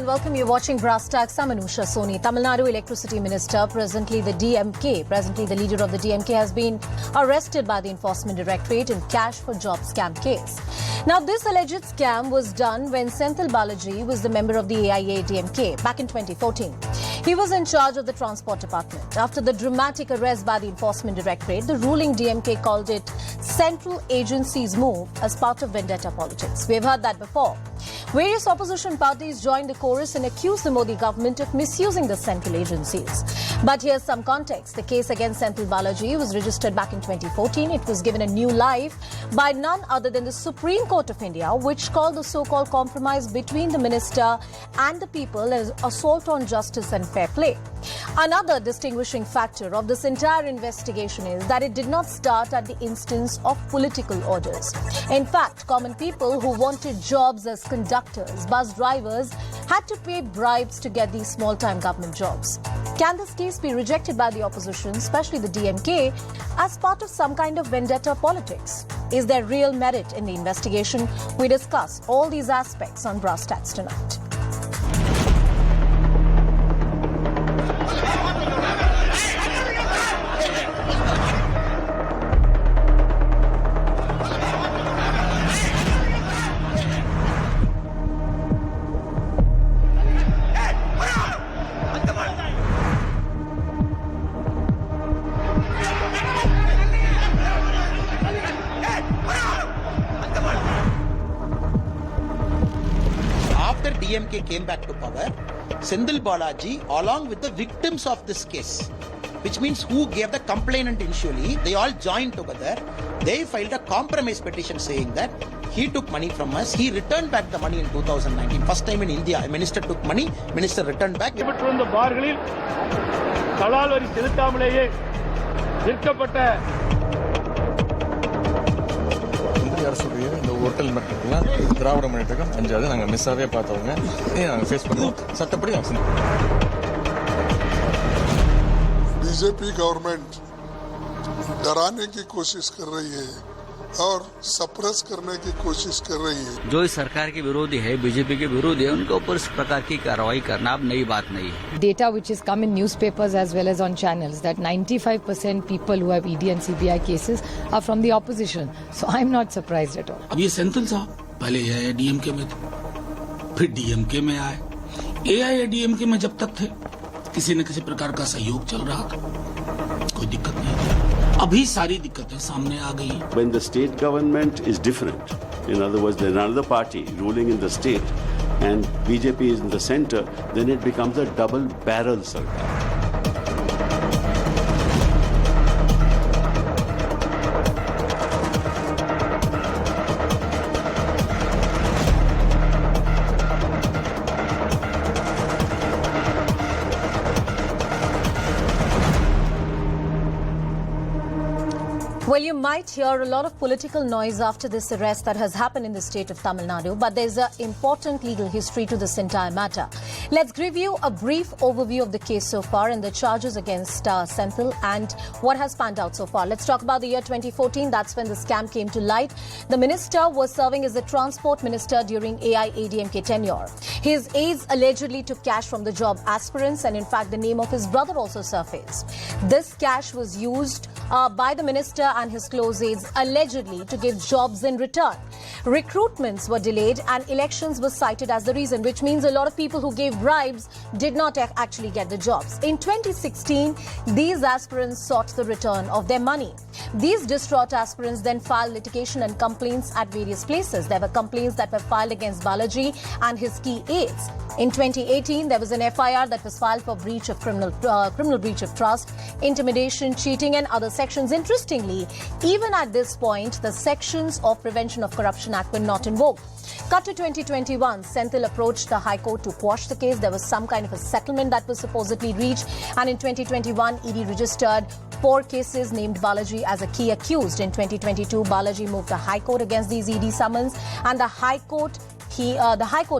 welcome you watching Brass Tacks. I'm Anusha Soni. Tamil Nadu Electricity Minister, presently the leader of the DMK, has been arrested by the Enforcement Directorate in cash for job scam case. Now, this alleged scam was done when Senthil Balaji was the member of the AIADMK back in 2014. He was in charge of the Transport Department. After the dramatic arrest by the Enforcement Directorate, the ruling DMK called it Central Agency's move as part of vendetta politics. We've heard that before. Various opposition parties joined the chorus and accused the Modi government of misusing the central agencies. But here's some context. The case against Senthil Balaji was registered back in 2014. It was given a new life by none other than the Supreme Court of India, which called the so-called compromise between the minister and the people as assault on justice and fair play. Another distinguishing factor of this entire investigation is that it did not start at the instance of political orders. In fact, common people who wanted jobs as conductors, bus drivers, had to pay bribes to get these small-time government jobs. Can this case be rejected by the opposition, especially the DMK, as part of some kind of vendetta politics? Is there real merit in the investigation? We discuss all these aspects on Brass Tacks tonight. After DMK came back to power, Senthil Balaji, along with the victims of this case, which means who gave the complainant initially, they all joined together. They filed a compromise petition saying that he took money from us. He returned back the money in 2019. First time in India, a minister took money, minister returned back. இந்த hotel மட்டும் திராவிட முன்னேற்றம் அஞ்சாவது நாங்கள் மிஸ்ஸாவே பார்த்தவங்க நாங்கள் face பண்ணுவோம் சட்டப்படி BJP government डराने की कोशिश कर रही है और सप्रेस करने की कोशिश कर रही है। जो इस सरकार के विरोधी है, बीजेपी के विरोधी है, उनके ऊपर इस प्रकार की कार्रवाई करना अब नई बात नहीं है। Data which has come in newspapers as well as on channels that 95% people who have ED and CBI cases are from the opposition. So I'm not surprised at all. अब ये सेंथिल साहब पहले AIADMK में थे, फिर DMK में आए। AIADMK में जब तक थे, किसी न किसी प्रकार का सहयोग चल रहा था, कोई दिक्कत नहीं थी। अभी सारी दिक्कतें सामने आ गई। When the state government is different, in other words, there's another party ruling in the state and BJP is in the center, then it becomes a double-barrel sarkar. Well, you might hear a lot of political noise after this arrest that has happened in the state of Tamil Nadu, but there's an important legal history to this entire matter. Let's give you a brief overview of the case so far and the charges against Senthil and what has panned out so far. Let's talk about the year 2014. That's when the scam came to light. The minister was serving as the transport minister during AIADMK tenure. His aides allegedly took cash from the job aspirants, and in fact, the name of his brother also surfaced. This cash was used by the minister and his close aides allegedly to give jobs in return. Recruitments were delayed and elections were cited as the reason, which means a lot of people who gave bribes did not actually get the jobs. In 2016, these aspirants sought the return of their money. These distraught aspirants then filed litigation and complaints at various places. There were complaints that were filed against Balaji and his key aides. In 2018, there was an FIR that was filed for breach of criminal breach of trust, intimidation, cheating and other sections. Interestingly, even at this point, the sections of Prevention of Corruption Act were not in vogue. Cut to 2021, Senthil approached the High Court to quash the case. There was some kind of a settlement that was supposedly reached. And in 2021, ED registered 4 cases, named Balaji as a key accused. In 2022, Balaji moved the High Court against these ED summons, and the High Court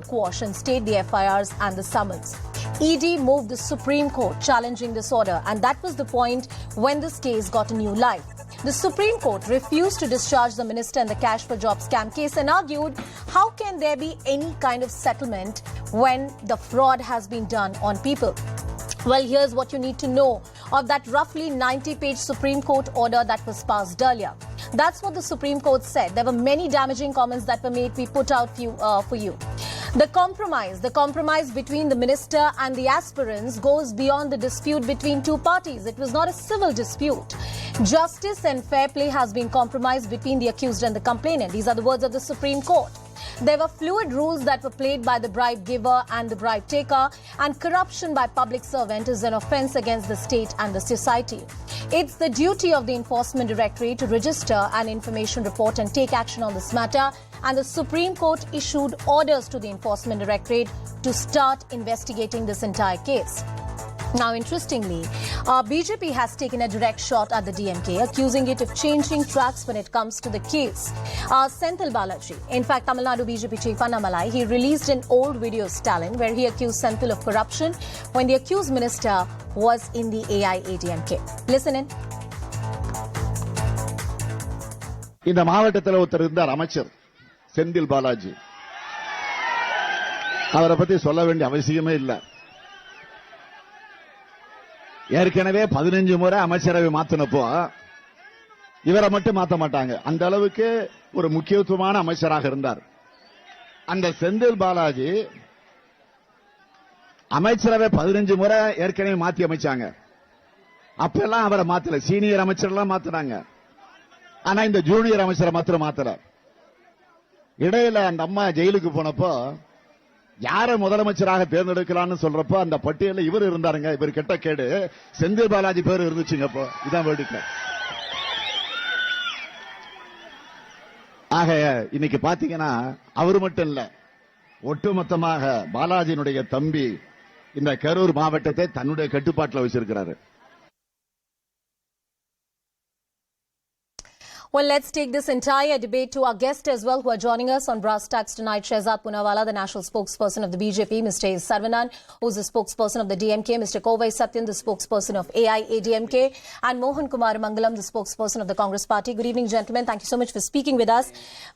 quashed and stayed the FIRs and the summons. ED moved the Supreme Court challenging this order, and that was the point when this case got a new life. The Supreme Court refused to discharge the minister in the cash for job scam case and argued, how can there be any kind of settlement when the fraud has been done on people? Well, here's what you need to know of that roughly 90-page Supreme Court order that was passed earlier. That's what the Supreme Court said. There were many damaging comments that were made. We put out for you. The compromise between the minister and the aspirants goes beyond the dispute between two parties. It was not a civil dispute. Justice and fair play has been compromised between the accused and the complainant. These are the words of the Supreme Court. There were fluid rules that were played by the bribe giver and the bribe taker, and corruption by public servant is an offence against the state and the society. It's the duty of the Enforcement Directorate to register an information report and take action on this matter, and the Supreme Court issued orders to the Enforcement Directorate to start investigating this entire case. Now, interestingly, BJP has taken a direct shot at the DMK, accusing it of changing tracks when it comes to the case. Senthil Balaji, in fact, Tamil Nadu BJP chief Annamalai, he released an old video of Stalin where he accused Senthil of corruption when the accused minister was in the AIADMK. Listen in. இந்த மாவட்டத்தில் ஒருத்தர் இருந்தார், அமைச்சர் செந்தில் பாலாஜி. அவரை பத்தி சொல்ல வேண்டிய அவசியமே இல்லை. ஏற்கனவே 15 முறை அமைச்சரவை மாத்தினப்போ இவரை மட்டும் மாத்த மாட்டாங்க. அந்த அளவுக்கு ஒரு முக்கியத்துவமான அமைச்சராக இருந்தார். அந்த செந்தில் பாலாஜி அமைச்சரவை 15 முறை ஏற்கனவே மாத்தி அமைச்சாங்க. அப்பெல்லாம் அவரை மாத்தல, சீனியர் அமைச்சர்லாம் மாத்தினாங்க. ஆனா இந்த ஜூனியர் அமைச்சரை மாத்திரம் மாத்தல. இடையில அந்த அம்மா ஜெயிலுக்கு போனப்போ யாரை முதலமைச்சராக தேர்ந்தெடுக்கலாம்னு சொல்றப்போ அந்த பட்டியலில் இவர் இருந்தாருங்க. இவர் கெட்ட கேடு செந்தில் பாலாஜி பேர் இருந்துச்சுங்க. அப்போ இதான் வேடிக்கை. ஆக இன்னைக்கு பாத்தீங்கன்னா அவர் மட்டும் இல்ல, ஒட்டுமொத்தமாக பாலாஜியினுடைய தம்பி இந்த கரூர் மாவட்டத்தை தன்னுடைய கட்டுப்பாட்டில் வச்சிருக்கிறாரு. Well, let's take this entire debate to our guests as well who are joining us on Brass Tacks tonight. Shehzad Poonawalla, the national spokesperson of the BJP, Mr. Sarvanan, who's the spokesperson of the DMK, Mr. Kovai Sathyan, the spokesperson of AIADMK, and Kumaramangalam, the spokesperson of the Congress Party. Good evening, gentlemen. Thank you so much for speaking with us.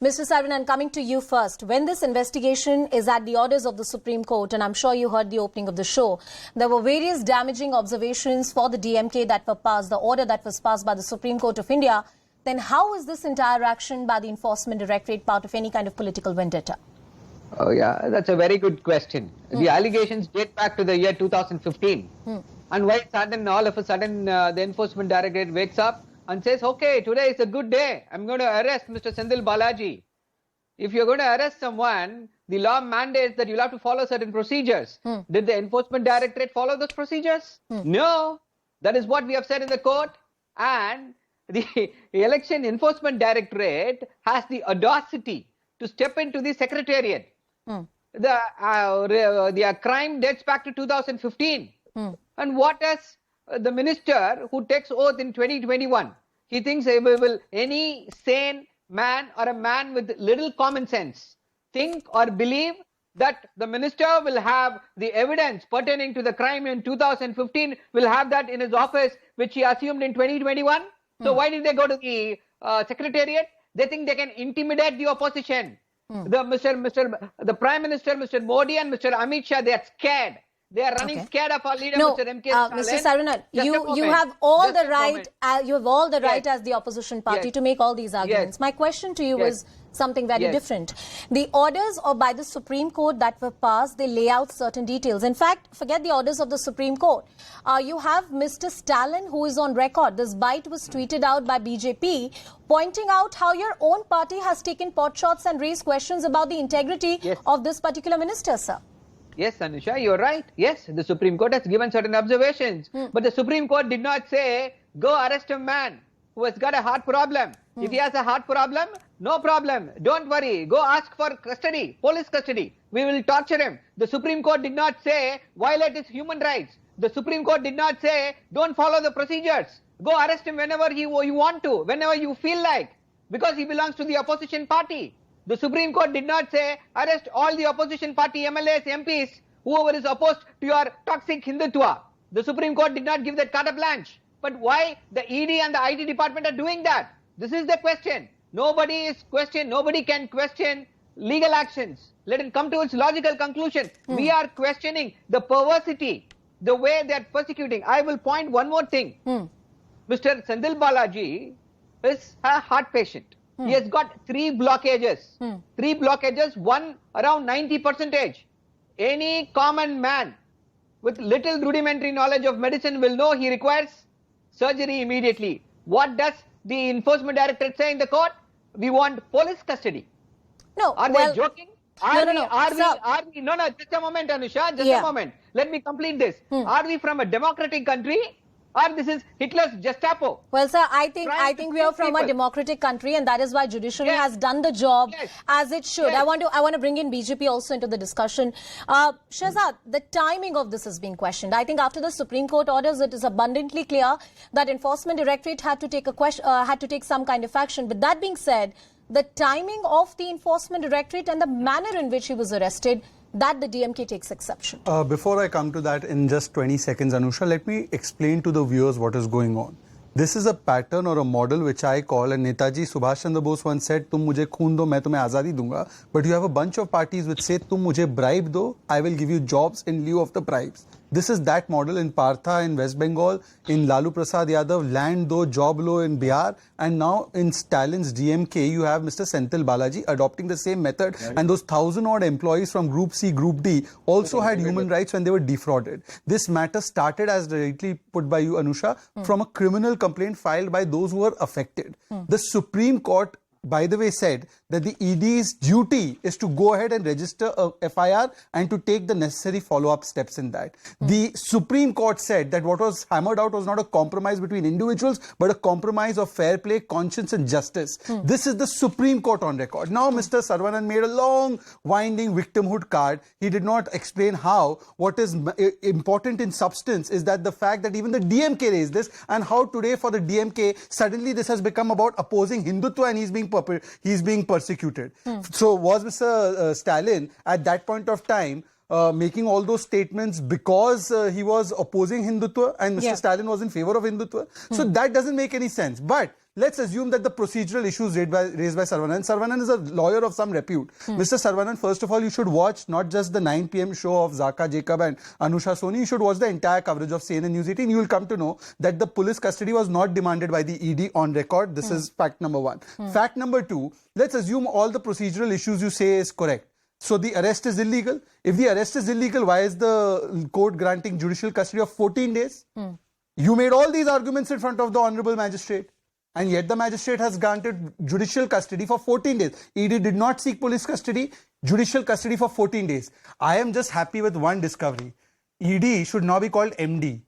Mr. Sarvanan, coming to you first. When this investigation is at the orders of the Supreme Court, and I'm sure you heard the opening of the show, there were various damaging observations for the DMK that were passed, the order that was passed by the Supreme Court of India. Then how is this entire action by the Enforcement Directorate part of any kind of political vendetta? Oh, yeah, that's a very good question. The allegations date back to the year 2015. And why all of a sudden, the Enforcement Directorate wakes up and says, okay, today is a good day. I'm going to arrest Mr. Senthil Balaji. If you're going to arrest someone, the law mandates that you'll have to follow certain procedures. Did the Enforcement Directorate follow those procedures? No. That is what we have said in the court. And the Election Enforcement Directorate has the audacity to step into the Secretariat. The crime dates back to 2015. And what does the minister who takes oath in 2021? He thinks any sane man or a man with little common sense think or believe that the minister will have the evidence pertaining to the crime in 2015, will have that in his office, which he assumed in 2021? So why did they go to the Secretariat? They think they can intimidate the opposition. The Prime Minister, Mr. Modi and Mr. Amit Shah, they are scared. They are running scared of our leader, Mr. M.K. Mr. Sarvanan, you have all the right. You have all the right as the opposition party to make all these arguments. My question to you is something very different. The orders by the Supreme Court that were passed, they lay out certain details. In fact, forget the orders of the Supreme Court. You have Mr. Stalin, who is on record. This bite was tweeted out by BJP, pointing out how your own party has taken pot shots and raised questions about the integrity of this particular minister, sir. Yes, Anusha, you're right. Yes, the Supreme Court has given certain observations. But the Supreme Court did not say, go arrest a man who has got a heart problem. If he has a heart problem, no problem. Don't worry. Go ask for custody, police custody. We will torture him. The Supreme Court did not say, violate his human rights. The Supreme Court did not say, don't follow the procedures. Go arrest him whenever you want to, whenever you feel like, because he belongs to the opposition party. The Supreme Court did not say, arrest all the opposition party MLAs, MPs, whoever is opposed to your toxic Hindutva. The Supreme Court did not give that carte blanche. But why the ED and the IT department are doing that? This is the question. Nobody can question legal actions. Let it come to its logical conclusion. We are questioning the perversity, the way they are persecuting. I will point one more thing. Mr. Senthil Balaji is a heart patient. He has got 3 blockages. 3 blockages, one around 90%. Any common man with little rudimentary knowledge of medicine will know he requires surgery immediately. What does the enforcement directorate say in the court? We want police custody. No, Are they joking? No, Just a moment, Anusha, just a moment. Let me complete this. Are we from a democratic country, or this is Hitler's Gestapo? Well, sir, I think we are from a democratic country, and that is why judiciary has done the job as it should. I want to bring in BJP also into the discussion. Shehzad, the timing of this is being questioned. I think after the Supreme Court orders, it is abundantly clear that Enforcement Directorate had to take some kind of action. But that being said, the timing of the Enforcement Directorate and the manner in which he was arrested, that the DMK takes exception. Before I come to that in just 20 seconds, Anusha, let me explain to the viewers what is going on. This is a pattern or a model which I call, and Netaji Subhash Chandra Bose once said, "Tum mujhe khoon do, main tumhe azadi dunga." But you have a bunch of parties which say, "Tum mujhe bribe do, I will give you jobs in lieu of the bribes." This is that model in Partha in West Bengal, in Lalu Prasad Yadav, land do, job lo in Bihar, and now in Stalin's DMK, you have Mr. Senthil Balaji adopting the same method. Right. And those 1,000-odd employees from Group C, Group D also had human rights when they were defrauded. This matter started, as rightly put by you, Anusha, from a criminal complaint filed by those who were affected. The Supreme Court, by the way, said that the ED's duty is to go ahead and register a FIR and to take the necessary follow-up steps in that. The Supreme Court said that what was hammered out was not a compromise between individuals, but a compromise of fair play, conscience and justice. This is the Supreme Court on record. Now, Mr. Sarvanan made a long, winding victimhood card. He did not explain how. What is important in substance is that the fact that even the DMK raised this, and how today for the DMK, suddenly this has become about opposing Hindutva and he's being persecuted. So was Mr. Stalin at that point of time making all those statements because he was opposing Hindutva and Mr. Stalin was in favor of Hindutva? So that doesn't make any sense. But let's assume that the procedural issues raised by Sarvanan. Sarvanan is a lawyer of some repute. Mr. Sarvanan, first of all, you should watch not just the 9 p.m. show of Zaka Jacob and Anusha Soni. You should watch the entire coverage of CNN News 18. You will come to know that the police custody was not demanded by the ED on record. This is fact number 1. Fact number 2, let's assume all the procedural issues you say is correct. So the arrest is illegal. If the arrest is illegal, why is the court granting judicial custody of 14 days? You made all these arguments in front of the Honorable Magistrate. And yet the magistrate has granted judicial custody for 14 days. ED did not seek police custody, judicial custody for 14 days. I am just happy with one discovery. ED should now be called MD.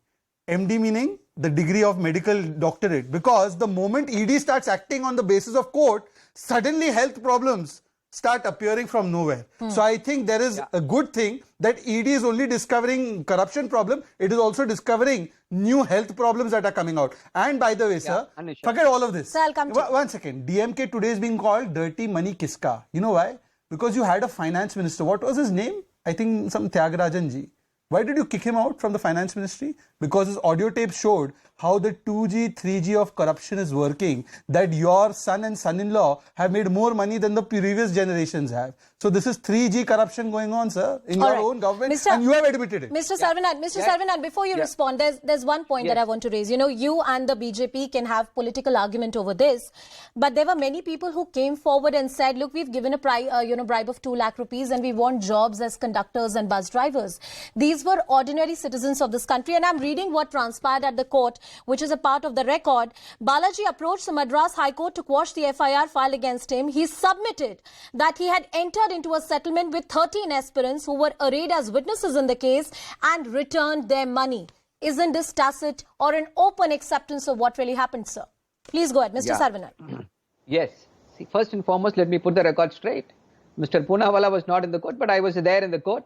MD meaning the degree of medical doctorate. Because the moment ED starts acting on the basis of court, suddenly health problems start appearing from nowhere. So I think there is a good thing that ED is only discovering corruption problem. It is also discovering new health problems that are coming out. And by the way, sir, forget all of this. Sir, I'll come to one second. DMK today is being called Dirty Money Kiska. You know why? Because you had a finance minister. What was his name? I think some Tyagarajan ji. Why did you kick him out from the finance ministry? Because his audio tape showed how the 2G, 3G of corruption is working, that your son and son-in-law have made more money than the previous generations have. So this is 3G corruption going on, sir, in your own government, and you have admitted it. Mr. Sarvanan, before you respond, there's one point that I want to raise. You know, you and the BJP can have political argument over this, but there were many people who came forward and said, look, we've given a bribe of 2 lakh rupees and we want jobs as conductors and bus drivers. These were ordinary citizens of this country, and I'm reading what transpired at the court, which is a part of the record. Balaji approached the Madras High Court to quash the FIR filed against him. He submitted that he had entered into a settlement with 13 aspirants who were arraigned as witnesses in the case and returned their money. Isn't this tacit or an open acceptance of what really happened, sir? Please go ahead, Mr. Sarvanan. Yes. See, first and foremost, let me put the record straight. Mr. Poonawalla was not in the court, but I was there in the court.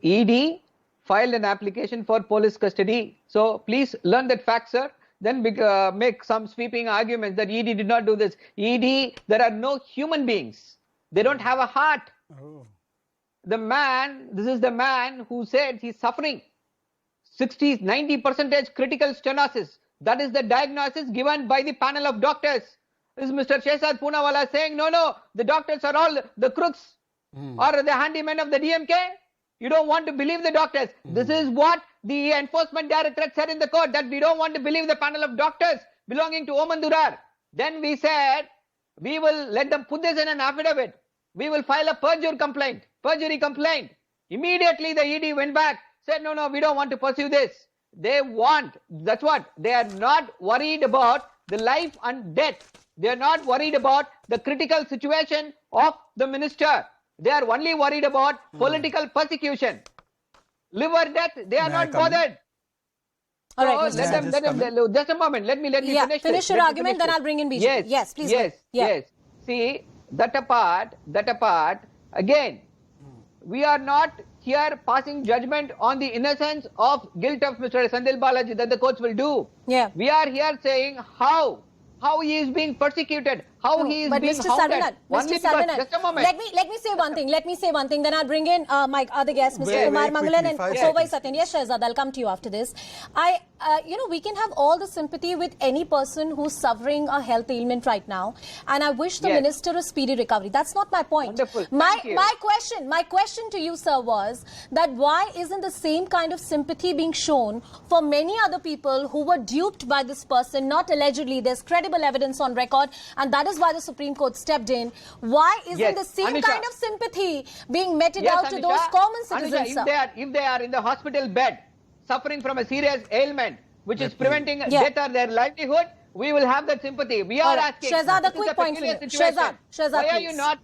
ED filed an application for police custody. So please learn that fact, sir. Then make some sweeping arguments that ED did not do this. ED, there are no human beings. They don't have a heart. This is the man who said he's suffering 90% critical stenosis. That is the diagnosis given by the panel of doctors. Is Mr. Shehzad Poonawalla saying, no, the doctors are all the crooks or the handymen of the DMK? You don't want to believe the doctors. This is what the enforcement directorate said in the court, that we don't want to believe the panel of doctors belonging to Oman Durar. Then we said, we will let them put this in an affidavit. We will file a perjury complaint. Immediately the ED went back, said, no, we don't want to pursue this. They want, that's what, they are not worried about the life and death. They are not worried about the critical situation of the minister. They are only worried about political persecution. Live or death, they are not bothered. All right, let them, just a moment, let me finish your argument, then I'll bring in BJP. Yes, please. Yes. See, that apart, again, we are not here passing judgment on the innocence of guilt of Mr. Senthil Balaji, that the courts will do. Yeah. We are here saying how he is being persecuted, how he is being hounded. Mr. Sarvanan, just a moment. Let me say one thing. Then I'll bring in my other guests, Mr. Kumaramangalam and Kovai Sathyan. Yes, Shehzad, I'll come to you after this. We can have all the sympathy with any person who's suffering a health ailment right now, and I wish the minister a speedy recovery. That's not my point. Wonderful. My question to you, sir, was that why isn't the same kind of sympathy being shown for many other people who were duped by this person? Not allegedly. There's credible evidence on record, and that is why the Supreme Court stepped in. Why isn't the same kind of sympathy being meted out to those common citizens, sir? If they are in the hospital bed, suffering from a serious ailment, which is preventing death or their livelihood, we will have that sympathy. We are asking. Shehzad, a quick point for you. Shehzad,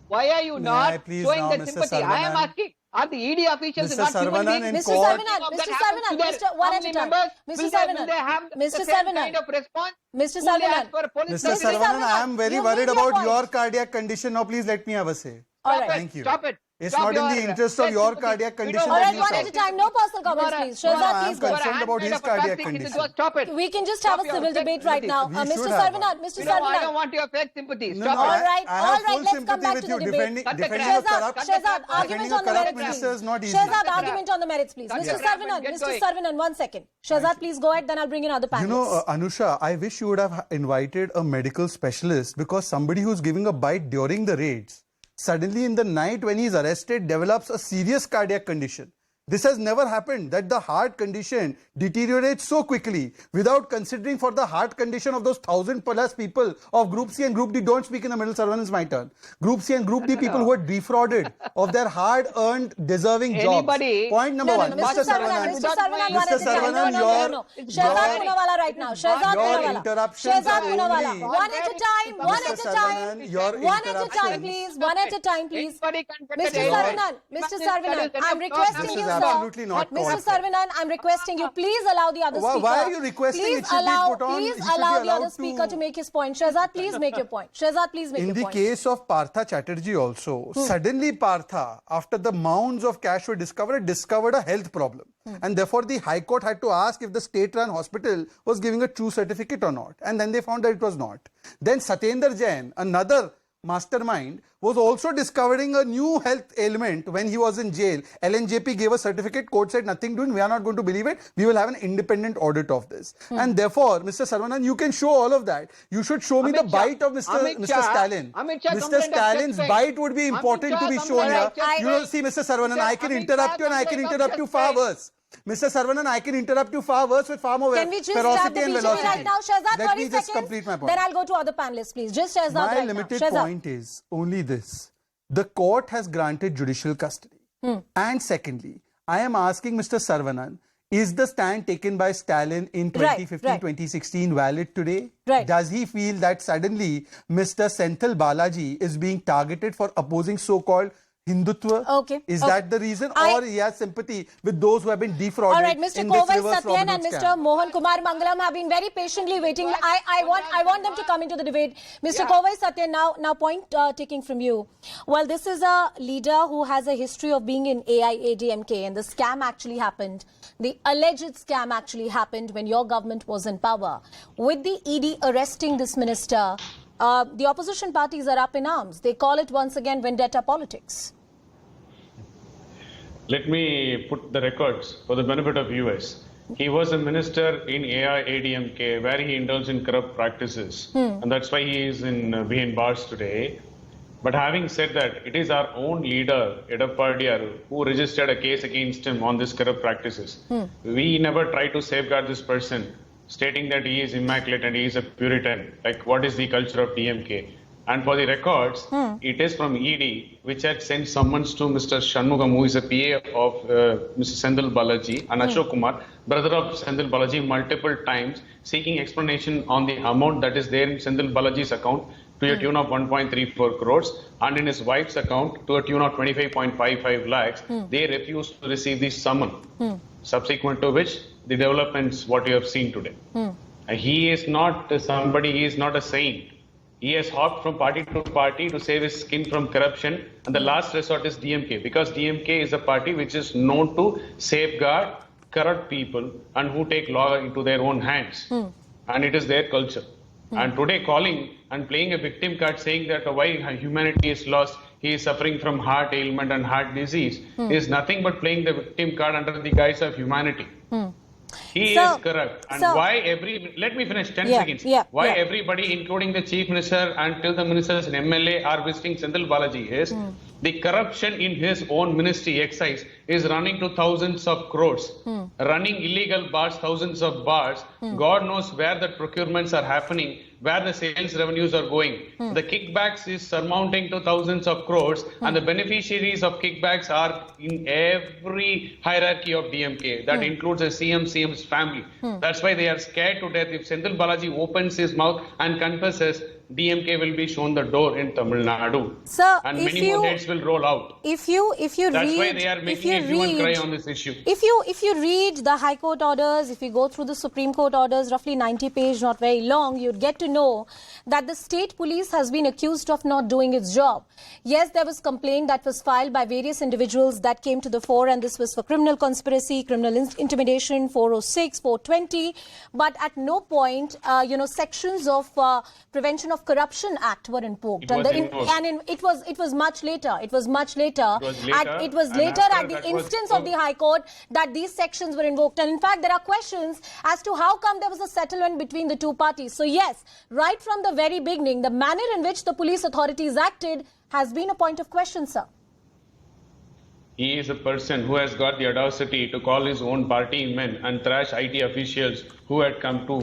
why are you not showing that sympathy? I am asking. Are the ED officials not human beings? Mr. Sarvanan, one at a time. Mr. Sarvanan, I am very worried about your cardiac condition. Now, please let me have a say. Thank you. Stop it. It's not in the interest of your cardiac condition. All right, one at a time. No personal comments, please. Shehzad, please go. I am concerned about his cardiac condition. Stop it. We can just have a civil debate right now. Mr. Sarvanan. I don't want your fake sympathy. Stop All it. right, let's come back to the debate. Shehzad, argument on the merits, please. Shehzad, argument on the merits, please. Mr. Sarvanan, 1 second. Shehzad, please go ahead, then I'll bring in other panelists. You know, Anusha, I wish you would have invited a medical specialist, because somebody who's giving a bite during the raids suddenly in the night when he's arrested develops a serious cardiac condition. This has never happened, that the heart condition deteriorates so quickly without considering for the heart condition of those 1,000+ people of Group C and Group D. Don't speak in the middle, Sarvanan, it's my turn. Group C and Group D people who are defrauded of their hard-earned, deserving jobs. Point number one. Mr. Sarvanan, Shehzad Poonawalla right now. Shehzad Poonawalla. One at a time. One at a time, please. Mr. Sarvanan, I'm requesting you, sir. Absolutely not. Mr. Sarvanan, I'm requesting you, please allow the other speaker. Why are you requesting please allow the other speaker to make his point. Shehzad, please make your point. Shehzad, please make your point. In the case of Partha Chatterjee also, suddenly Partha, after the mounds of cash were discovered a health problem. And therefore the High Court had to ask if the state-run hospital was giving a true certificate or not. And then they found that it was not. Then Satyendra Jain, another mastermind, was also discovering a new health ailment when he was in jail. LNJP gave a certificate, court said nothing doing, we are not going to believe it, we will have an independent audit of this. And therefore, Mr. Sarvanan, you can show all of that. You should show me the bite of Mr. Stalin. Mr. Stalin's bite would be important to be shown here. You know, see, Mr. Sarvanan, I can interrupt you and I can interrupt you far worse. Mr. Sarvanan, I can interrupt you far worse with far more ferocity and velocity. Right now, Shehzad, Let me just complete my point. Then I'll go to other panelists, please. Just Shehzad My right limited now. point is only this. The court has granted judicial custody. And secondly, I am asking Mr. Sarvanan, is the stand taken by Stalin in 2015-2016 valid today? Does he feel that suddenly Mr. Senthil Balaji is being targeted for opposing so-called Hindutva? Is that the reason? Or he has sympathy with those who have been defrauded? All right, Mr. Kovai Sathyan and Mr. Mohan Kumaramangalam have been very patiently waiting. I want them to come into the debate. Mr. Kovai Sathyan, now point taking from you. Well, this is a leader who has a history of being in AIADMK, and the scam actually happened. The alleged scam actually happened when your government was in power. With the ED arresting this minister, the opposition parties are up in arms. They call it once again vendetta politics. Let me put the records for the benefit of viewers. He was a minister in AIADMK where he indulged in corrupt practices. And that's why he is behind bars today. But having said that, it is our own leader, Edappadiyaru, who registered a case against him on these corrupt practices. We never try to safeguard this person, stating that he is immaculate and he is a Puritan. Like, what is the culture of DMK? And for the records, it is from ED, which had sent summons to Mr. Shanmugam, who is a PA of Mr. Senthil Balaji, and Ashok Kumar, brother of Senthil Balaji, multiple times, seeking explanation on the amount that is there in Senthil Balaji's account to a tune of 1.34 crores, and in his wife's account to a tune of 25.55 lakhs. They refused to receive the summon. Subsequent to which, the developments, what you have seen today. He is not somebody, he is not a saint. He has hopped from party to party to save his skin from corruption. And the last resort is DMK, because DMK is a party which is known to safeguard corrupt people and who take law into their own hands. And it is their culture. And today calling and playing a victim card, saying that why humanity is lost, he is suffering from heart ailment and heart disease, is nothing but playing the victim card under the guise of humanity. He is corrupt. And why let me finish 10 seconds. Why everybody, including the Chief Minister and till the ministers and MLA, are visiting Senthil Balaji is the corruption in his own ministry, excise, is running to thousands of crores, running illegal bars, thousands of bars. God knows where the procurements are happening, where the sales revenues are going. The kickbacks is surmounting to thousands of crores, and the beneficiaries of kickbacks are in every hierarchy of DMK. That includes the CM's family. That's why they are scared to death. If Senthil Balaji opens his mouth and confesses, DMK will be shown the door in Tamil Nadu. Sir, and many more heads will roll out. If you That's read, why they are making everyone cry on this issue. If you read the High Court orders, if you go through the Supreme Court orders, roughly 90 pages, not very long, you'd get to know that the state police has been accused of not doing its job. Yes, there was complaint that was filed by various individuals that came to the fore, and this was for criminal conspiracy, criminal intimidation, 406, 420. But at no point, sections of Prevention of Corruption Act were invoked. It was much later. It was later at the instance of the High Court that these sections were invoked. And in fact, there are questions as to how come there was a settlement between the two parties. So yes, right from the very beginning, the manner in which the police authorities acted has been a point of question, sir. He is a person who has got the audacity to call his own party men and thrash IT officials who had come for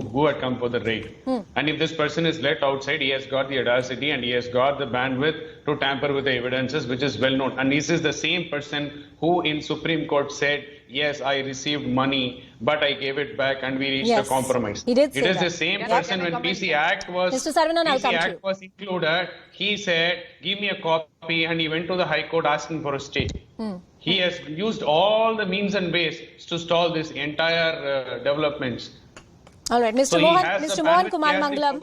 the raid. And if this person is let outside, he has got the audacity and he has got the bandwidth to tamper with the evidences, which is well known. And this is the same person who in Supreme Court said, yes, I received money, but I gave it back and we reached a compromise. He did say it is that. The same person when PC Act was Mr. Sarvanan, I'll come to you. was included. He said, give me a copy, and he went to the High Court asking for a stay. He has used all the means and ways to stall this entire developments. All right, Mr. Mohan Kumaramangalam,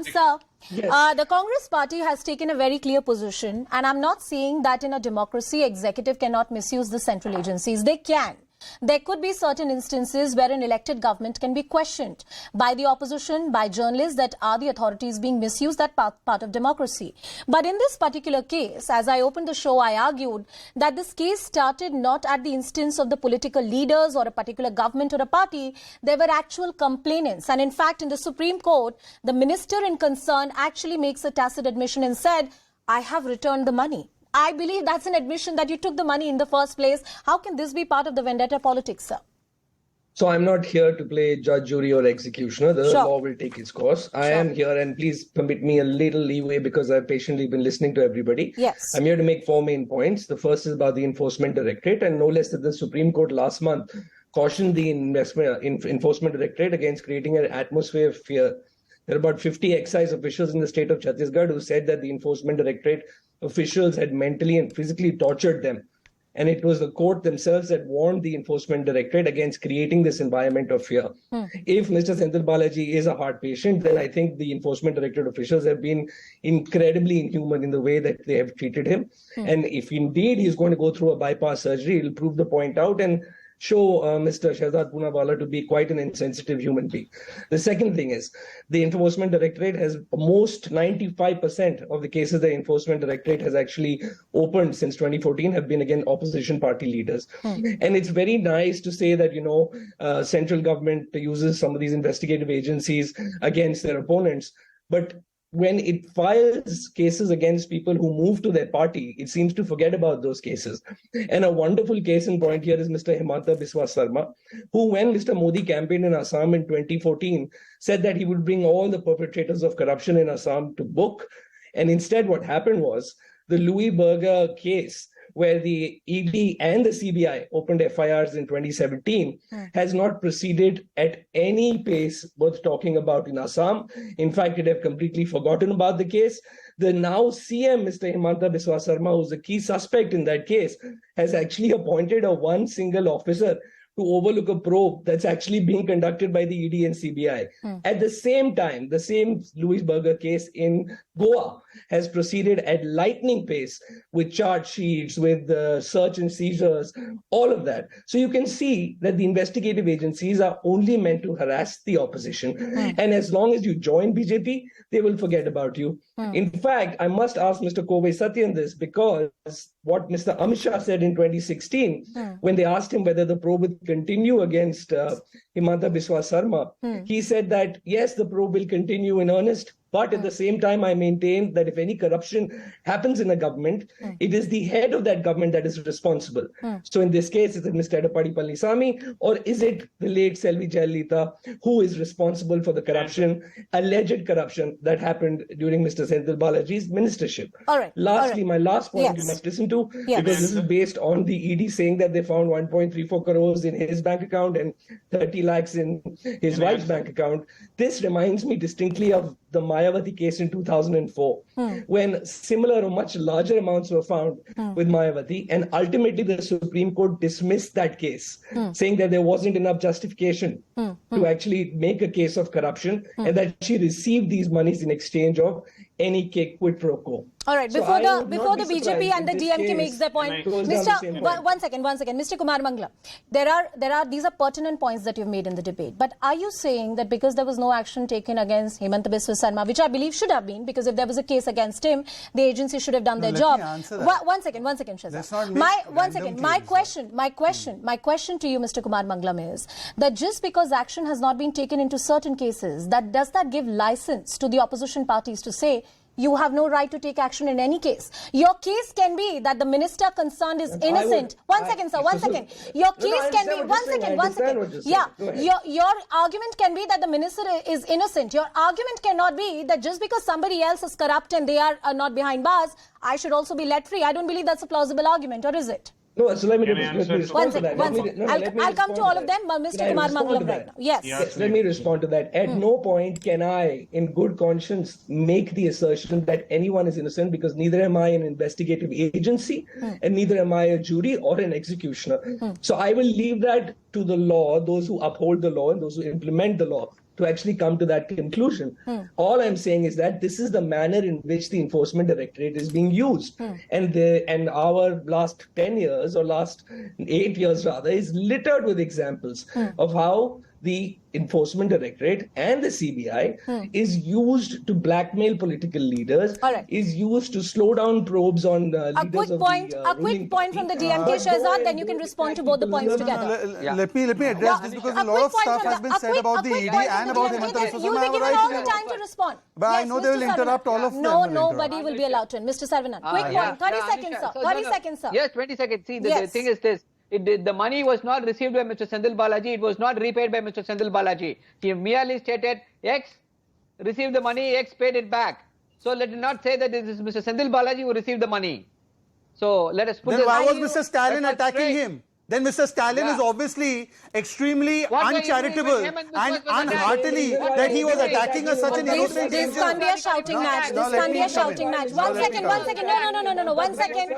sir. Yes. The Congress party has taken a very clear position, and I'm not saying that in a democracy, executive cannot misuse the central agencies. They can. There could be certain instances where an elected government can be questioned by the opposition, by journalists, that are the authorities being misused, that part of democracy. But in this particular case, as I opened the show, I argued that this case started not at the instance of the political leaders or a particular government or a party. There were actual complainants. And in fact, in the Supreme Court, the minister in concern actually makes a tacit admission and said, I have returned the money. I believe that's an admission that you took the money in the first place. How can this be part of the vendetta politics, sir? So I'm not here to play judge, jury or executioner. The law will take its course. I am here, and please permit me a little leeway because I've patiently been listening to everybody. Yes. I'm here to make 4 main points. The first is about the Enforcement Directorate, and no less than the Supreme Court last month cautioned the Enforcement Directorate against creating an atmosphere of fear. There are about 50 excise officials in the state of Chhattisgarh who said that the Enforcement Directorate officials had mentally and physically tortured them. And it was the court themselves that warned the Enforcement Directorate against creating this environment of fear. If Mr. Senthil Balaji is a heart patient, then I think the Enforcement Directorate officials have been incredibly inhuman in the way that they have treated him. And if indeed he's going to go through a bypass surgery, it'll prove the point out and show Mr. Shehzad Poonawalla to be quite an insensitive human being. The second thing is the Enforcement Directorate has most 95% of the cases the Enforcement Directorate has actually opened since 2014 have been against opposition party leaders. And it's very nice to say that, central government uses some of these investigative agencies against their opponents. But when it files cases against people who move to their party, it seems to forget about those cases. And a wonderful case in point here is Mr. Himanta Biswa Sarma, who, when Mr. Modi campaigned in Assam in 2014, said that he would bring all the perpetrators of corruption in Assam to book. And instead, what happened was the Louis Berger case, where the ED and the CBI opened FIRs in 2017, has not proceeded at any pace worth talking about in Assam. In fact, it have completely forgotten about the case. The now CM, Mr. Himanta Biswa Sarma, who's a key suspect in that case, has actually appointed one single officer to overlook a probe that's actually being conducted by the ED and CBI. At the same time, the same Louis Berger case in Goa has proceeded at lightning pace with charge sheets, with search and seizures, all of that. So you can see that the investigative agencies are only meant to harass the opposition. And as long as you join BJP, they will forget about you. In fact, I must ask Mr. Kovai Sathyan this, because what Mr. Amit Shah said in 2016, when they asked him whether the probe would continue against Himanta Biswa Sarma, he said that, yes, the probe will continue in earnest. But at the same time, I maintain that if any corruption happens in a government, it is the head of that government that is responsible. So in this case, is it Mr. Edappadi Palaniswamy, or is it the late Selvi Jayalalitha who is responsible for the corruption, alleged corruption that happened during Mr. Senthil Balaji's ministership? All right. Lastly, my last point you must listen to, because this is based on the ED saying that they found 1.34 crores in his bank account and 30 lakhs in his wife's bank account. This reminds me distinctly of the Mayawati case in 2004, when similar or much larger amounts were found with Mayawati, and ultimately the Supreme Court dismissed that case, saying that there wasn't enough justification to actually make a case of corruption, and that she received these monies in exchange of any quid pro quo. All right, before the BJP and the DMK makes their point, one second, Mr. Kumarmangalam, these are pertinent points that you've made in the debate. But are you saying that because there was no action taken against Himanta Biswa Sarma, which I believe should have been, because if there was a case against him, the agency should have done their job. One second, Shehzad. My question to you, Mr. Kumarmangalam, is that just because action has not been taken into certain cases, does that give license to the opposition parties to say you have no right to take action in any case? Your case can be that the minister concerned is innocent. One second. Your case can be, one second. Yeah, your argument can be that the minister is innocent. Your argument cannot be that just because somebody else is corrupt and they are not behind bars, I should also be let free. I don't believe that's a plausible argument, or is it? No, so let me respond to that. I'll come to all of them, Mr. Kumarmangalam right now. Yes, let me respond to that. At no point can I, in good conscience, make the assertion that anyone is innocent, because neither am I an investigative agency and neither am I a jury or an executioner. So I will leave that to the law, those who uphold the law and those who implement the law, to actually come to that conclusion. All I'm saying is that this is the manner in which the Enforcement Directorate is being used. And our last 10 years, or last 8 years rather, is littered with examples of how the Enforcement Directorate and the CBI is used to blackmail political leaders, is used to slow down probes on leaders of the A quick point from the DMK, Shehzad, then you can respond to both the points together. Let me address this, because a lot of stuff has been said about the ED and about Himanta Biswa Sarma. You'll be given all the time to respond. But I know they will interrupt all of them. No, nobody will be allowed to. Mr. Sarvanan, quick point, 30 seconds, sir. 30 seconds, sir. Yes, 20 seconds. See, the thing is this. The money was not received by Mr. Senthil Balaji. It was not repaid by Mr. Senthil Balaji. He merely stated X received the money, X paid it back. So let it not say that this is Mr. Senthil Balaji who received the money. So let us put Then why was Mr. Stalin attacking him? Then Mr. Stalin is obviously extremely uncharitable and unheartily that he was attacking such an innocent. This can't be a shouting match. This can't be a shouting match. One second. No. 1 second.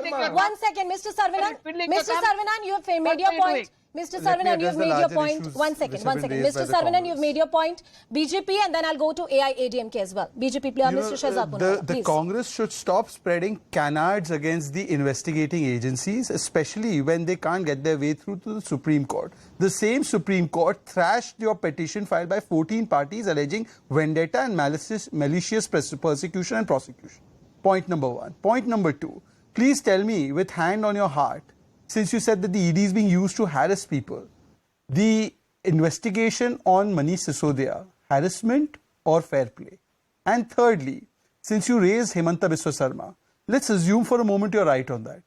Mr. Sarvanan, you have made your point. Mr. let me Sarvanan, address you've the made your larger point. issues One which second. have been raised by Mr. the Sarvanan, Congress. you've made your point. BJP, and then I'll go to AIADMK as well. BJP, Mr. Shehzad Poonawalla, the please. Congress should stop spreading canards against the investigating agencies, especially when they can't get their way through to the Supreme Court. The same Supreme Court thrashed your petition filed by 14 parties alleging vendetta and malicious persecution and prosecution. Point number one. Point number two. Please tell me, with hand on your heart, since you said that the ED is being used to harass people, the investigation on Manish Sisodia, harassment or fair play? And thirdly, since you raised Himanta Biswa Sarma, let's assume for a moment you're right on that.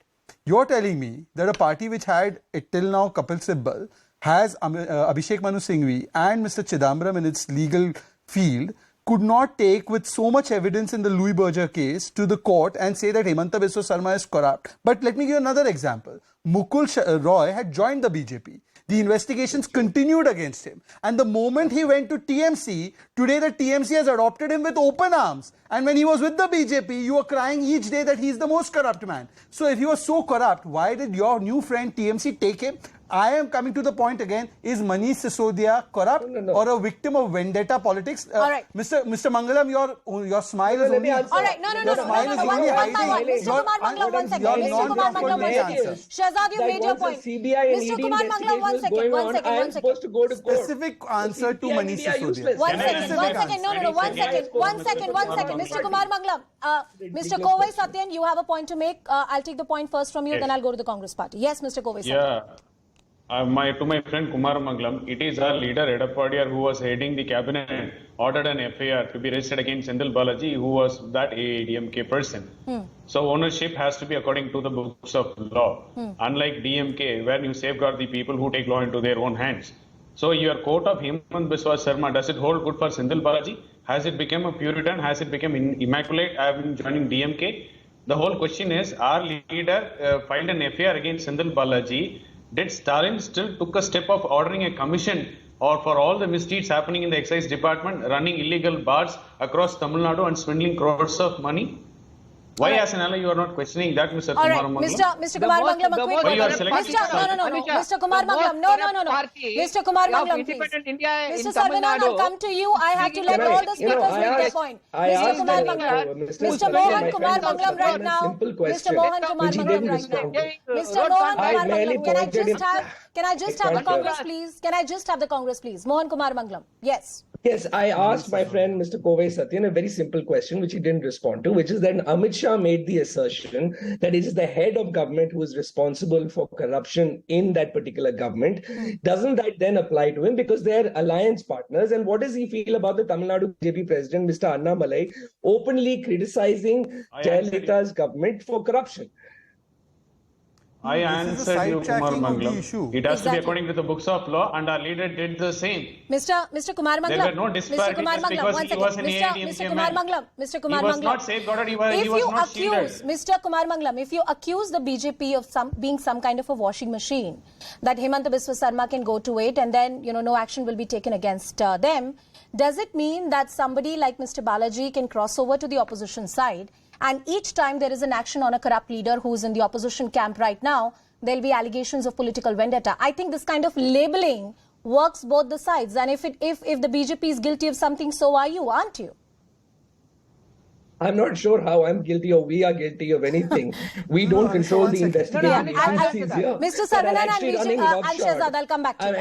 You're telling me that a party which had till now Kapil Sibal has Abhishek Manu Singhvi and Mr. Chidambaram in its legal field could not take with so much evidence in the Louis Berger case to the court and say that Himanta Biswa Sarma is corrupt. But let me give you another example. Mukul Roy had joined the BJP. The investigations continued against him. And the moment he went to TMC, today the TMC has adopted him with open arms. And when he was with the BJP, you were crying each day that he's the most corrupt man. So if he was so corrupt, why did your new friend TMC take him? I am coming to the point again. Is Manish Sisodia corrupt or a victim of vendetta politics? All right. Mr. Mangalam, your smile is only... All right, no. One by one. Mr. Kumaramangalam, one second. Mr. Kumaramangalam, one second. Shehzad, you made your point. Mr. Kumaramangalam, one second. Supposed to go to court. Specific answer to Manish Sisodia. One second. Mr. Kumaramangalam, Mr. Kovai Sathyan, you have a point to make. I'll take the point first from you, then I'll go to the Congress party. Yes, Mr. Kovai Sathyan. Yeah. To my friend Kumaramangalam, it is our leader Edappadiar who was heading the cabinet ordered an FIR to be registered against Senthil Balaji, who was that AIADMK person. So ownership has to be according to the books of law. Unlike DMK, where you safeguard the people who take law into their own hands. So your quote of Himanta Biswa Sarma, does it hold good for Senthil Balaji? Has it become a Puritan? Has it become immaculate? I have been joining DMK. The whole question is, our leader filed an FIR against Senthil Balaji. Did Stalin still took a step of ordering a commission or for all the misdeeds happening in the excise department, running illegal bars across Tamil Nadu and swindling crores of money? Why as an ally you are not questioning that, Mr. Kumaramangalam? Mr. Kumaramangalam, a quick you are selecting Mr. Kumaramangalam, no. Mr. Kumaramangalam, please. Mr. Sarvanan, I'll come to you. I have to let all the speakers make their point. Mr. Kumaramangalam, Mr. Mohan Kumaramangalam right now. Mr. Mohan Kumaramangalam right now. Mr. Mohan Kumaramangalam, can I just have the Congress, please? Can I just have the Congress, please? Mohan Kumaramangalam, yes. Yes, I asked my friend Mr. Kovai Sathyan a very simple question which he didn't respond to, which is that Amit Shah made the assertion that it is the head of government who is responsible for corruption in that particular government. Doesn't that then apply to him because they're alliance partners? And what does he feel about the Tamil Nadu BJP president, Mr. Annamalai, openly criticizing Jayalalitha's government for corruption? I answered you, Kumaramangalam. It has to be according to the books of law, and our leader did the same. Mr. Kumaramangalam. There were no disparities because he was an AIADMK man. Mr. Kumaramangalam. He was not safeguarded, he was not shielded. Mr. Kumaramangalam, if you accuse the BJP of being some kind of a washing machine, that Himanta Biswa Sarma can go to it and then, no action will be taken against them, does it mean that somebody like Mr. Balaji can cross over to the opposition side? And each time there is an action on a corrupt leader who is in the opposition camp right now, there'll be allegations of political vendetta. I think this kind of labeling works both the sides. And if the BJP is guilty of something, so are you, aren't you? I'm not sure how I'm guilty or we are guilty of anything. We don't control the investigation agencies here. Mr. Sarvanan and Shehzad, I'll come back to you.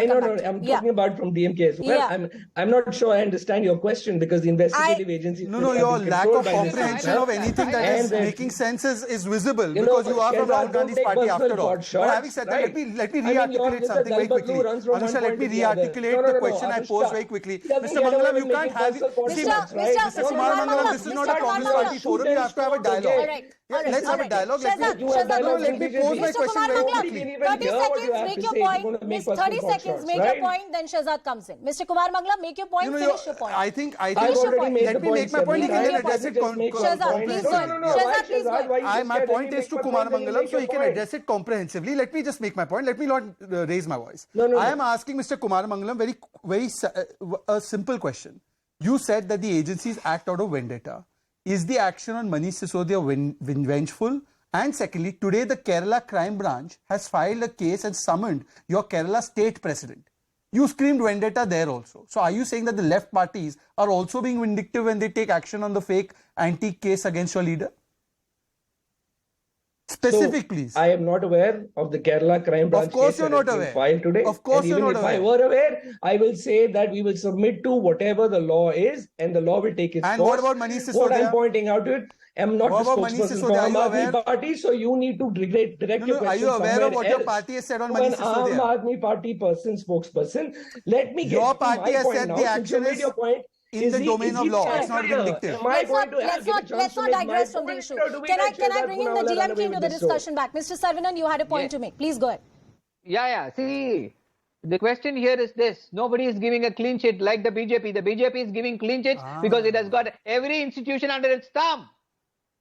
I'm talking about from DMK as well. I'm not sure I understand your question because the investigative agencies... No, your lack of comprehension of anything that is making sense is visible because you are from Rahul Gandhi's party after all. But having said that, let me re-articulate something very quickly. Anusha, let me re-articulate the question I posed very quickly. Mr. Mangalam, you can't have... Mr. Kumaramangalam, this is not a Congress party forum, you have to have a dialogue. Let's have a dialogue. Let me pose my question very quickly. 30 seconds, make your point. 30 seconds, make your point, then Shehzad comes in. Mr. Kumaramangalam, make your point, finish your point. I think let me make my point, he can address it. Shehzad, please go. My point is to Kumaramangalam, so he can address it comprehensively. Let me just make my point. Let me not raise my voice. I am asking Mr. Kumaramangalam very a simple question. You said that the agencies act out of vendetta. Is the action on Manish Sisodia vengeful And secondly, today the Kerala Crime Branch has filed a case and summoned your Kerala state president. You screamed vendetta there also. So are you saying that the left parties are also being vindictive when they take action on the fake antique case against your leader? Specific, please. I am not aware of the Kerala Crime Branch Of course case you're that not has been aware. filed today. Of course and you're even not if I aware. were aware, I will say that we will submit to whatever the law is and the law will take its And course. what about Manish What Sisodia? I'm pointing out to it, I'm not What the about Manish spokesperson for Sisodia? Are Aam you Aadmi aware? Party, so you need to direct your Are you question aware of what your else party has said on to Manish an Aam Sisodia? Aadmi Party spokesperson. Let me get Your to party my has point said now. the Since you action made is your point, in the domain of law. It's not vindictive. Let's not digress from the issue. Can I bring in the DMK into the discussion back? Mr. Sarvanan, you had a point to make. Please go ahead. Yeah. See, the question here is this. Nobody is giving a clean sheet like the BJP. The BJP is giving clean sheets because it has got every institution under its thumb.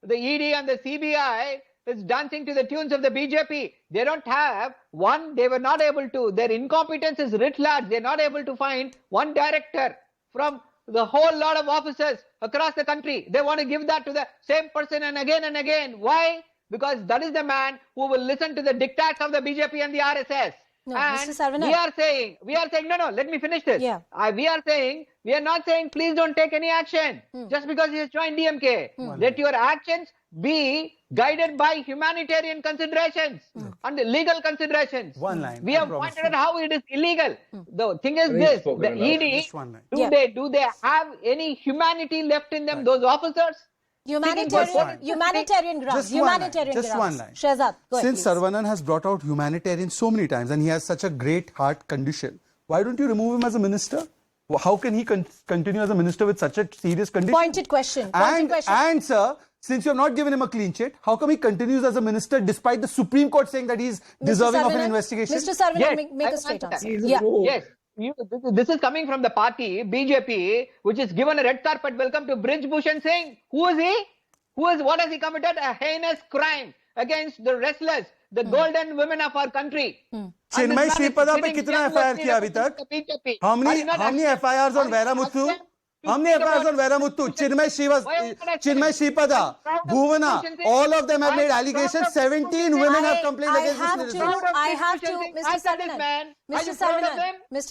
The ED and the CBI is dancing to the tunes of the BJP. They don't have one, they were not able to. Their incompetence is writ large. They're not able to find one director from the whole lot of officers across the country. They want to give that to the same person and again. Why? Because that is the man who will listen to the diktats of the BJP and the RSS. No, and Mr. Sarvanan. we are saying, no, let me finish this. Yeah. We are not saying, please don't take any action just because he has joined DMK. Let your actions be guided by humanitarian considerations and legal considerations. One line. We have pointed out how it is illegal. The thing is this, the ED, Just one line. do they have any humanity left in them, those officers? Humanitarian grounds. Just one line. Shehzad, go ahead, Since please. Sarvanan has brought out humanitarian so many times and he has such a great heart condition, why don't you remove him as a minister? How can he continue as a minister with such a serious condition? Pointed question. And sir, since you have not given him a clean sheet, how come he continues as a minister despite the Supreme Court saying that he is deserving of an investigation? Mr. Sarvanan, make a straight answer. Yeah. Yes. This is coming from the party, BJP, which is given a red carpet welcome to Brij Bhushan Singh. Who is he? What has he committed? A heinous crime against the restless, the golden women of our country. चिन्मय श्रीपदा पे कितना FIR किया अभी तक? How many FIRs on Veramuthu? How many FIRs on Veramuthu? Chinmay Shripada, Bhuvana, all of them have made allegations. 17 women have complained against this minister. I have to, Mr.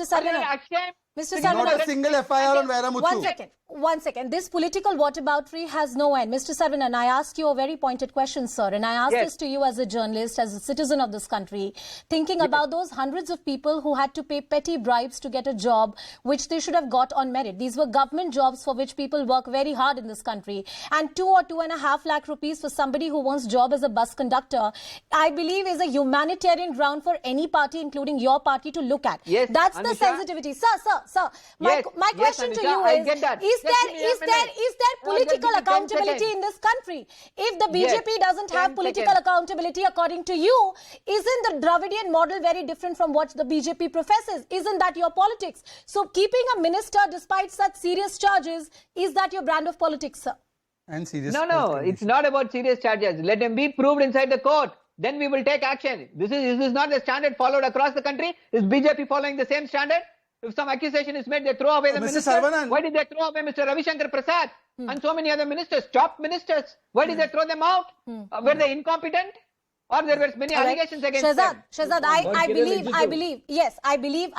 Sarvanan, Not a single FIR on Veramuthu. One second. This political whataboutery has no end. Mr. Sarvanan, I asked you a very pointed question, sir. And I asked this to you as a journalist, as a citizen of this country, thinking about those hundreds of people who had to pay petty bribes to get a job, which they should have got on merit. These were government jobs for which people work very hard in this country. And 2 or 2.5 lakh rupees for somebody who wants job as a bus conductor, I believe is a humanitarian ground for any party, including your party, to look at. Yes, That's Anisha. the sensitivity. Sir, my question to you I get that. is there political accountability in this country? If the BJP doesn't have political accountability, according to you, isn't the Dravidian model very different from what the BJP professes? Isn't that your politics? So keeping a minister despite such serious charges, is that your brand of politics, sir? And serious. No, it's not about serious charges. Let them be proved inside the court. Then we will take action. This is not the standard followed across the country. Is BJP following the same standard? If some accusation is made, they throw away the minister. Sarvanan. Why did they throw away Mr. Ravi Shankar Prasad and so many other ministers, top ministers? Why did they throw them out? Were they incompetent? Or there were many allegations against them? Shehzad, I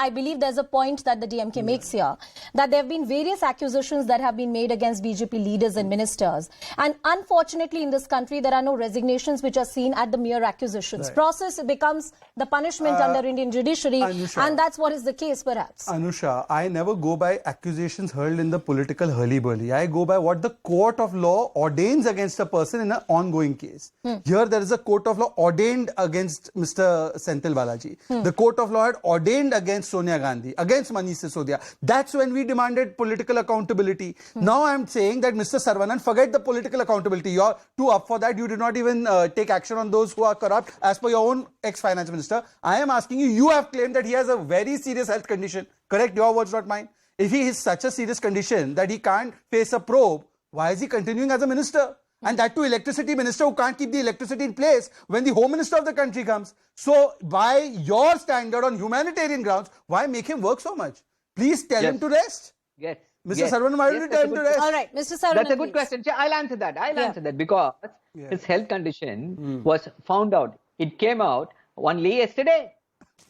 believe there's a point that the DMK makes here, that there have been various accusations that have been made against BJP leaders and ministers. And unfortunately, in this country, there are no resignations which are seen at the mere accusations. Right. Process becomes the punishment under Indian judiciary, Anusha, and that's what is the case, perhaps. Anusha, I never go by accusations hurled in the political hurly-burly. I go by what the court of law ordains against a person in an ongoing case. Here, there is a court of law ordained against Mr. Senthil Balaji. The court of law had ordained against Sonia Gandhi, against Manish Sisodia. That's when we demanded political accountability. Now I'm saying that Mr. Sarvanan, forget the political accountability. You're too up for that. You did not even take action on those who are corrupt as per your own ex-finance minister. I am asking you, you have claimed that he has a very serious health condition. Correct? Your words, not mine. If he is such a serious condition that he can't face a probe, why is he continuing as a minister? And that too, electricity minister who can't keep the electricity in place when the home minister of the country comes. So by your standard on humanitarian grounds, why make him work so much? Please tell him to rest. Yes. Mr. Yes. Sarvanan, why Yes, did you that's tell a him to good rest? All right, Mr. Sarvanan, That's a good please. question. I'll answer that. Answer that because Yeah. his health condition was found out. It came out only yesterday,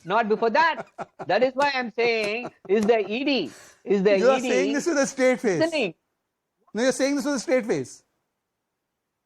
not before that. That is why I'm saying, is the ED You are saying this with a straight face. listening? No, you're saying this with a straight face.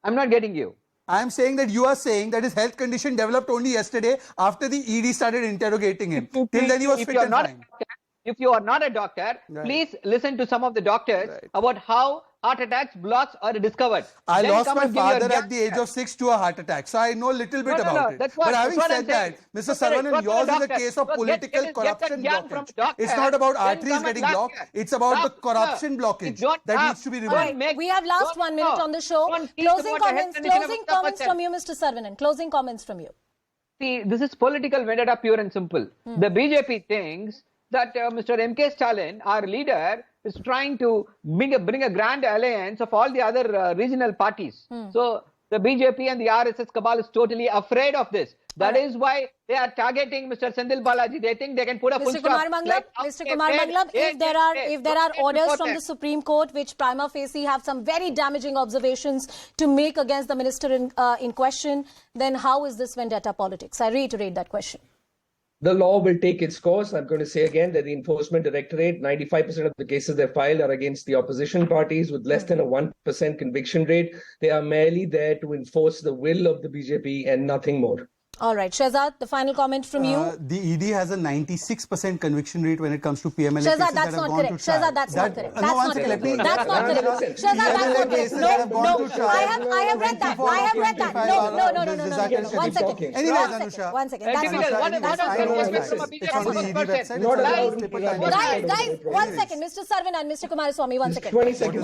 I'm not getting you. I'm saying that you are saying that his health condition developed only yesterday after the ED started interrogating him. Till then he was If fit you're and not a fine. doctor, if you are not a doctor, Right. please listen to some of the doctors about how heart attacks, blocks are discovered. I Then lost come my and give your father at the age answer. of 6 to a heart attack, so I know a little bit No, about it. that's what- But having that's what said I'm saying. that, Mr. Go to Sarvanan, the yours is a doctor. case of Go political get corruption that jam from blockage. doctor, It's not about then arteries come and getting laugh blocked. here. It's about the Stop, corruption sir. blockage Don't that stop. needs to be Don't removed. make- We have last don't 1 minute stop. on the show. Don't teach Closing about the health comments, condition of closing a comments person. from you, Mr. Sarvanan. Closing comments from you. See, this is political vendetta, pure and simple. The BJP thinks that Mr. M.K. Stalin, our leader, is trying to bring a grand alliance of all the other regional parties. So the BJP and the RSS cabal is totally afraid of this. That is why they are targeting Mr. Senthil Balaji. They think they can put a full Mr. stop. Kumaramangalam, Mr. Kumaramangalam, if there are orders from the Supreme Court which prima facie have some very damaging observations to make against the minister in question, then how is this vendetta politics? I reiterate that question. The law will take its course. I'm going to say again that the Enforcement Directorate, 95% of the cases they filed are against the opposition parties with less than a 1% conviction rate. They are merely there to enforce the will of the BJP and nothing more. All right, Shehzad, the final comment from you. The ED has a 96% conviction rate when it comes to PMLA cases Shehzad, that that's have not gone correct. to trial. Shehzad, that's not correct. No, That's one not second, let correct. me... That's not correct. Shehzad, that's not correct. No, I have read that. I have read that. No. One second. Anyways, Anusha. One second. That's not correct. Guys, 1 second. Mr. Sarvanan and Mr. Kumaraswamy, 1 second. 20 seconds.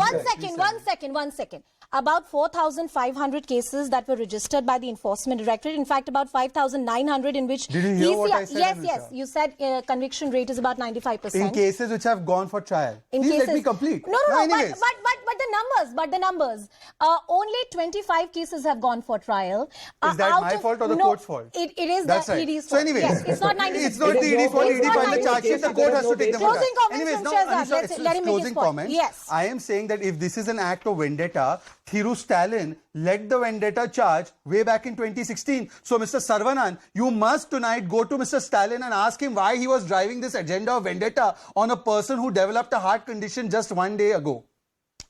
1 second. About 4,500 cases that were registered by the Enforcement Directorate. In fact, about 5,900 in which... Did you hear what I said, Yes, Anusha? yes. You said conviction rate is about 95%. In cases which have gone for trial. In Please cases, let me complete. No, anyways. but the numbers. Only 25 cases have gone for trial. Is that my fault or the court's fault? It is That's the right. ED's So fault. anyways, Yes, it's not 96. It's not the ED's fault. ED filed the charge sheet. The court has to take them. Closing comments Anyways, from now, Shehzad. Anusha, Let him make his closing point. comments. Yes. I am saying that if this is an act of vendetta, Thiru Stalin led the vendetta charge way back in 2016. So, Mr. Sarvanan, you must tonight go to Mr. Stalin and ask him why he was driving this agenda of vendetta on a person who developed a heart condition just 1 day ago.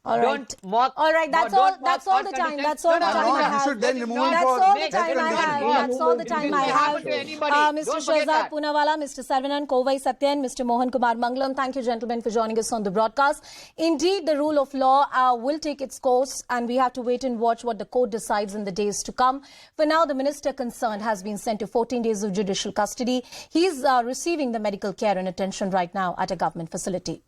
All right. Don't mock. All right, that's all the time. That's all the time I You have. should then remove him That's for all the health time I have. condition. That's all the time I It will happen to have. anybody. Mr. Don't forget Shehzad that. Poonawalla, Mr. Sarvanan, Kovai Sathyan, Mr. Mohan Kumaramangalam, thank you, gentlemen, for joining us on the broadcast. Indeed, the rule of law will take its course, and we have to wait and watch what the court decides in the days to come. For now, the minister concerned has been sent to 14 days of judicial custody. He's receiving the medical care and attention right now at a government facility.